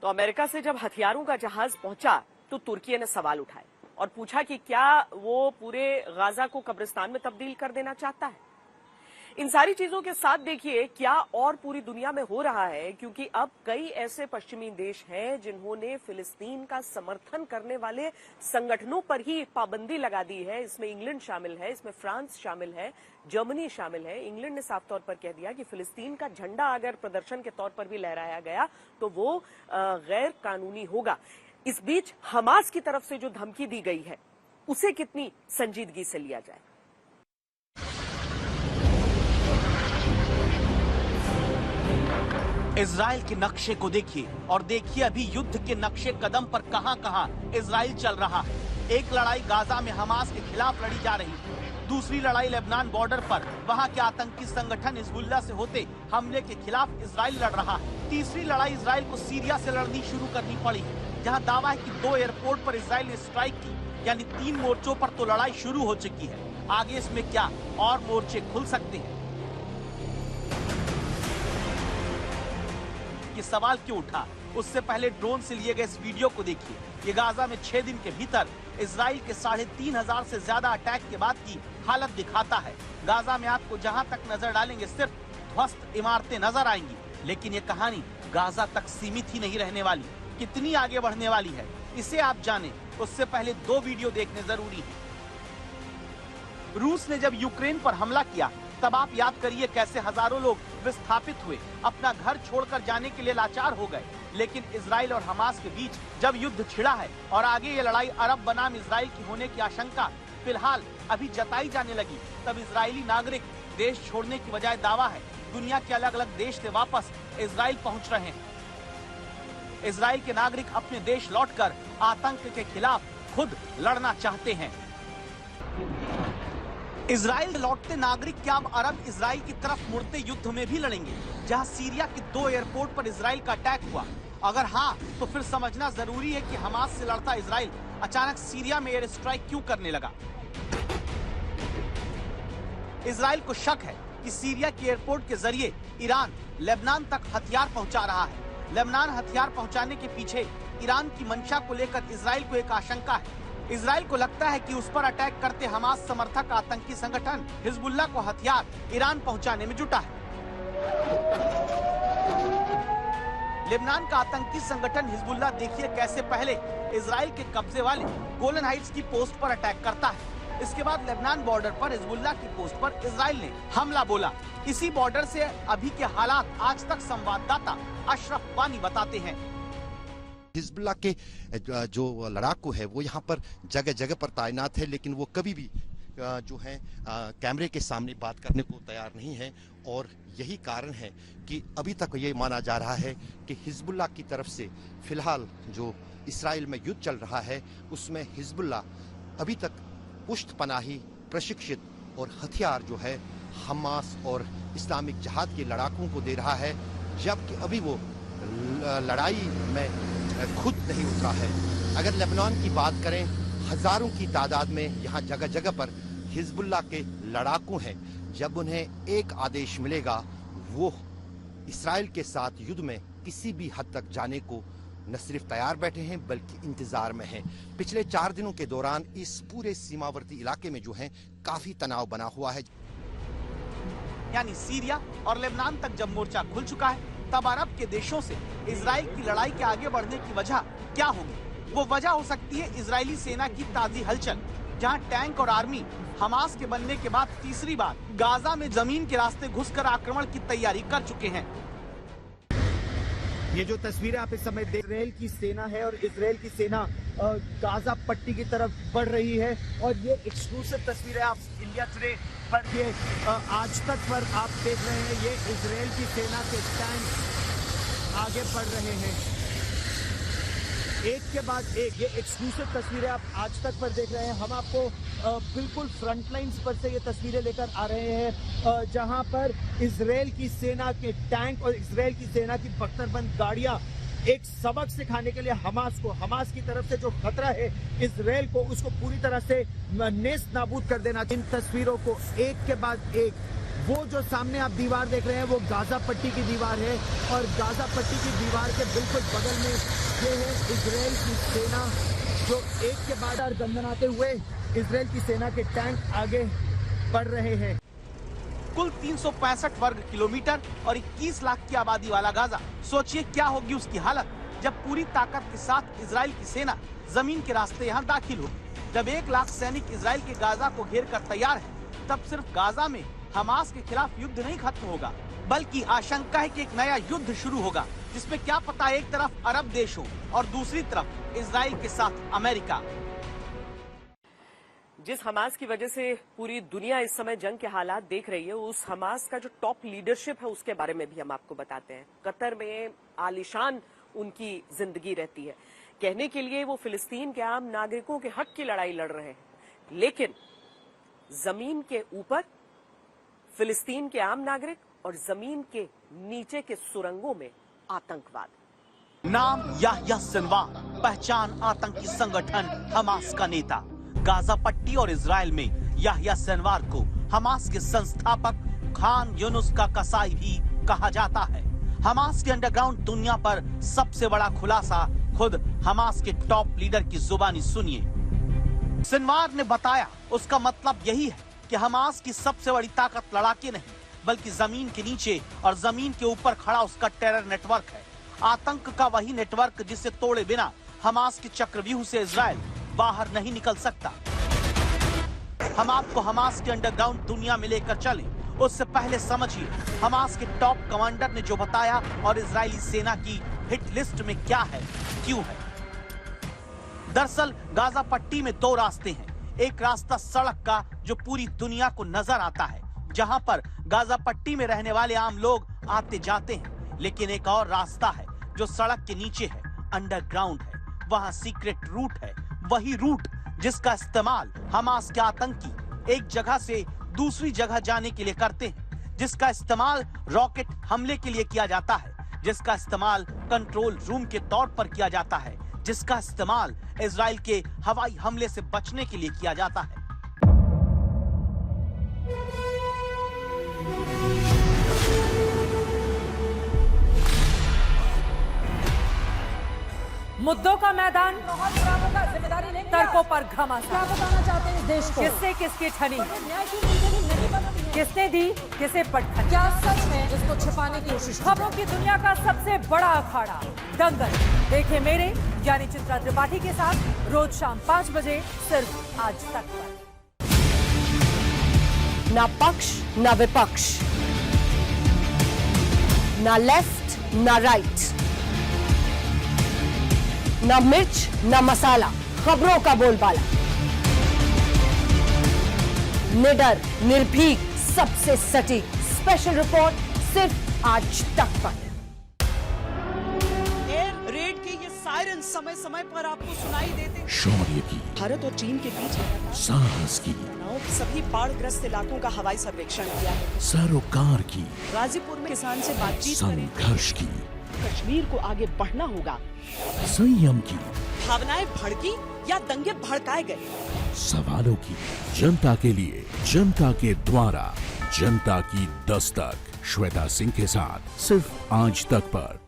तो अमेरिका से जब हथियारों का जहाज पहुंचा तो तुर्की ने सवाल उठाए और पूछा कि क्या वो पूरे गाजा को कब्रिस्तान में तब्दील कर देना चाहता है। इन सारी चीजों के साथ देखिए क्या और पूरी दुनिया में हो रहा है, क्योंकि अब कई ऐसे पश्चिमी देश हैं जिन्होंने फिलिस्तीन का समर्थन करने वाले संगठनों पर ही पाबंदी लगा दी है। इसमें इंग्लैंड शामिल है, इसमें फ्रांस शामिल है, जर्मनी शामिल है। इंग्लैंड ने साफ तौर पर कह दिया कि फिलिस्तीन का झंडा अगर प्रदर्शन के तौर पर भी लहराया गया तो वो गैर कानूनी होगा। इस बीच हमास की तरफ से जो धमकी दी गई है उसे कितनी संजीदगी से लिया जाए। इजराइल के नक्शे को देखिए और देखिए अभी युद्ध के नक्शे कदम पर कहां-कहां इजराइल चल रहा है। एक लड़ाई गाजा में हमास के खिलाफ लड़ी जा रही है, दूसरी लड़ाई लेबनान बॉर्डर पर वहां के आतंकी संगठन हिजबुल्लाह से होते हमले के खिलाफ इजराइल लड़ रहा है। तीसरी लड़ाई इजराइल को सीरिया से लड़नी शुरू करनी पड़ी है, जहां दावा है कि 2 एयरपोर्ट पर इजराइल ने स्ट्राइक की, यानी 3 मोर्चों पर तो लड़ाई शुरू हो चुकी है। आगे इसमें क्या और मोर्चे खुल सकते हैं? ये सवाल क्यों उठा, उससे पहले ड्रोन से लिए गए इस वीडियो को देखिए। ये गाजा में 6 दिन के भीतर इजराइल के 3,500 से ज्यादा अटैक के बाद की हालत दिखाता है। गाजा में आपको जहां तक नजर डालेंगे सिर्फ ध्वस्त इमारतें नजर आएंगी, लेकिन ये कहानी गाजा तक सीमित ही नहीं रहने वाली। कितनी आगे बढ़ने वाली है इसे आप जाने, उससे पहले 2 वीडियो देखने जरूरी है। रूस ने जब यूक्रेन पर हमला किया तब आप याद करिए कैसे हजारों लोग विस्थापित हुए, अपना घर छोड़कर जाने के लिए लाचार हो गए। लेकिन इजराइल और हमास के बीच जब युद्ध छिड़ा है और आगे ये लड़ाई अरब बनाम इजराइल की होने की आशंका फिलहाल अभी जताई जाने लगी, तब इजरायली नागरिक देश छोड़ने की बजाय दावा है दुनिया के अलग अलग देश से वापस इजराइल पहुंच रहे हैं। इजराइल के नागरिक अपने देश लौटकर आतंक के खिलाफ खुद लड़ना चाहते हैं। इजराइल लौटते नागरिक क्या अब अरब इजराइल की तरफ मुड़ते युद्ध में भी लड़ेंगे, जहां सीरिया के 2 एयरपोर्ट पर इजराइल का अटैक हुआ? अगर हाँ, तो फिर समझना जरूरी है कि हमास से लड़ता इजराइल अचानक सीरिया में एयर स्ट्राइक क्यों करने लगा। इजराइल को शक है कि सीरिया के एयरपोर्ट के जरिए ईरान लेबनान तक हथियार पहुंचा रहा है। लेबनान हथियार पहुंचाने के पीछे ईरान की मंशा को लेकर इजराइल को एक आशंका है। इजराइल को लगता है कि उस पर अटैक करते हमास समर्थक आतंकी संगठन हिजबुल्लाह को हथियार ईरान पहुंचाने में जुटा है। लेबनान का आतंकी संगठन हिजबुल्लाह देखिए कैसे पहले इजराइल के कब्जे वाले गोलन हाइट्स की पोस्ट पर अटैक करता है। इसके बाद लेबनान बॉर्डर पर हिजबुल्लाह की पोस्ट पर इजराइल ने हमला बोला। इसी बॉर्डर से अभी के हालात आज तक संवाददाता अशरफ वानी बताते हैं। हिजबुल्लाह के जो लड़ाकू है वो यहाँ पर जगह जगह पर तैनात है, लेकिन वो कभी भी जो है कैमरे के सामने बात करने को तैयार नहीं है। और यही कारण है कि अभी तक ये माना जा रहा है कि हिजबुल्लाह की तरफ से फिलहाल जो इस्राइल में युद्ध चल रहा है उसमें हिजबुल्लाह अभी तक पुष्ट पनाही प्रशिक्षित और हथियार जो है हमास और इस्लामिक जिहाद के लड़ाकों को दे रहा है, जबकि अभी वो लड़ाई में खुद नहीं उतरा है। अगर लेबनान की बात करें, हजारों की तादाद में यहाँ जगह जगह पर हिजबुल्लाह के लड़ाकू हैं। जब उन्हें एक आदेश मिलेगा वो इस्राइल के साथ युद्ध में किसी भी हद तक जाने को न सिर्फ तैयार बैठे हैं बल्कि इंतजार में हैं। पिछले 4 दिनों के दौरान इस पूरे सीमावर्ती इलाके में जो है काफी तनाव बना हुआ है। यानी सीरिया और लेबनान तक जब मोर्चा खुल चुका है, तब अरब के देशों से इजराइल की लड़ाई के आगे बढ़ने की वजह क्या होगी? वो वजह हो सकती है इजरायली सेना की ताजी हलचल, जहां टैंक और आर्मी हमास के बनने के बाद तीसरी बार गाजा में जमीन के रास्ते घुसकर आक्रमण की तैयारी कर चुके हैं। ये जो तस्वीरें आप इस समय देख रहे हैं, इजराइल की सेना है और इजराइल की सेना गाजा पट्टी की तरफ बढ़ रही है। और ये एक्सक्लूसिव तस्वीरें आप इंडिया टुडे पर, ये आज तक पर आप देख रहे हैं, ये इजराइल की सेना के टैंक आगे बढ़ रहे हैं एक के बाद एक। ये एक्सक्लूसिव तस्वीरें आप आज तक पर देख रहे हैं। हम आपको बिल्कुल फ्रंट लाइन्स पर से ये तस्वीरें लेकर आ रहे हैं, जहां पर इजराइल की सेना के टैंक और इजराइल की सेना की बख्तरबंद गाड़ियां एक सबक सिखाने के लिए हमास की तरफ से जो खतरा है इजराइल को, उसको पूरी तरह से नेस्त नाबूद कर देना। इन तस्वीरों को एक के बाद एक, वो जो सामने आप दीवार देख रहे हैं वो गाजा पट्टी की दीवार है और गाजा पट्टी की दीवार के बिल्कुल बगल में ये है इजराइल की सेना, जो एक के बाद गंदनाते हुए इजराइल की सेना के टैंक आगे बढ़ रहे हैं। कुल 365 वर्ग किलोमीटर और 21 लाख की आबादी वाला गाजा, सोचिए क्या होगी उसकी हालत जब पूरी ताकत के साथ इजराइल की सेना जमीन के रास्ते यहाँ दाखिल होगी। जब 1 लाख सैनिक इजराइल के गाजा को घेर कर तैयार है, तब सिर्फ गाजा में हमास के खिलाफ युद्ध नहीं खत्म होगा, बल्कि आशंका है कि एक नया युद्ध शुरू होगा, जिसमें क्या पता एक तरफ अरब देश हो और दूसरी तरफ इजराइल के साथ अमेरिका। जिस हमास की वजह से पूरी दुनिया इस समय जंग के हालात देख रही है, उस हमास का जो टॉप लीडरशिप है उसके बारे में भी हम आपको बताते हैं। कतर में आलीशान उनकी जिंदगी रहती है। कहने के लिए वो फिलिस्तीन के आम नागरिकों के हक की लड़ाई लड़ रहे हैं, लेकिन जमीन के ऊपर फिलिस्तीन के आम नागरिक और जमीन के नीचे के सुरंगों में आतंकवाद। नाम याह्या सिनवार, पहचान आतंकी संगठन हमास का नेता। गाजा पट्टी और इजराइल में याह्या सिनवार को हमास के संस्थापक खान यूनुस का कसाई भी कहा जाता है। हमास के अंडरग्राउंड दुनिया पर सबसे बड़ा खुलासा खुद हमास के टॉप लीडर की जुबानी सुनिए। सिनवार ने बताया उसका मतलब यही है कि हमास की सबसे बड़ी ताकत लड़ाके नहीं, बल्कि जमीन के नीचे और जमीन के ऊपर खड़ा उसका टेरर नेटवर्क है। आतंक का वही नेटवर्क जिसे तोड़े बिना हमास के चक्रव्यूह से इजराइल बाहर नहीं निकल सकता। हम आपको हमास के अंडरग्राउंड दुनिया में लेकर चले, उससे पहले समझिए हमास के टॉप कमांडर ने जो बताया और इजरायली सेना की हिट लिस्ट में क्या है, क्यों है। दरअसल गाजा पट्टी में 2 रास्ते हैं। एक रास्ता सड़क का जो पूरी दुनिया को नजर आता है, जहां पर गाजा पट्टी में रहने वाले आम लोग आते जाते हैं, लेकिन एक और रास्ता है जो सड़क के नीचे है, अंडरग्राउंड है। वहां सीक्रेट रूट है, वही रूट जिसका इस्तेमाल हमास के आतंकी एक जगह से दूसरी जगह जाने के लिए करते हैं, जिसका इस्तेमाल रॉकेट हमले के लिए किया जाता है, जिसका इस्तेमाल कंट्रोल रूम के तौर पर किया जाता है, जिसका इस्तेमाल इजराइल के हवाई हमले से बचने के लिए किया जाता है। मुद्दों का मैदान, तर्कों पर घमासान। क्या बताना चाहते हैं इस देश को? किससे किसकी ठनी, न्याय की नीति नहीं बनती है। किसने दी किसे पटखनी। क्या सच है जिसको छिपाने की कोशिश? खबरों की दुनिया का सबसे बड़ा अखाड़ा दंगल देखे मेरे यानी चित्रा त्रिपाठी के साथ रोज शाम 5 बजे सिर्फ आज तक पर। ना पक्ष ना विपक्ष, ना लेफ्ट ना राइट, ना मिर्च ना मसाला, खबरों का बोलबाला, निडर निर्भीक सबसे सटीक स्पेशल रिपोर्ट सिर्फ आज तक पर। एयर रेड के ये सायरन समय समय पर आपको सुनाई देते हैं। शौर्य की, भारत और चीन के बीच साहस की, सभी बाढ़ग्रस्त इलाकों का हवाई सर्वेक्षण किया है। सरोकार की, गाजीपुर में किसान से बातचीत करें। संघर्ष की, कश्मीर को आगे बढ़ना होगा। संयम की, भावनाएं भड़की या दंगे भड़काए गए, सवालों की, जनता के लिए, जनता के द्वारा, जनता की दस्तक। श्वेता सिंह के साथ सिर्फ आज तक पर।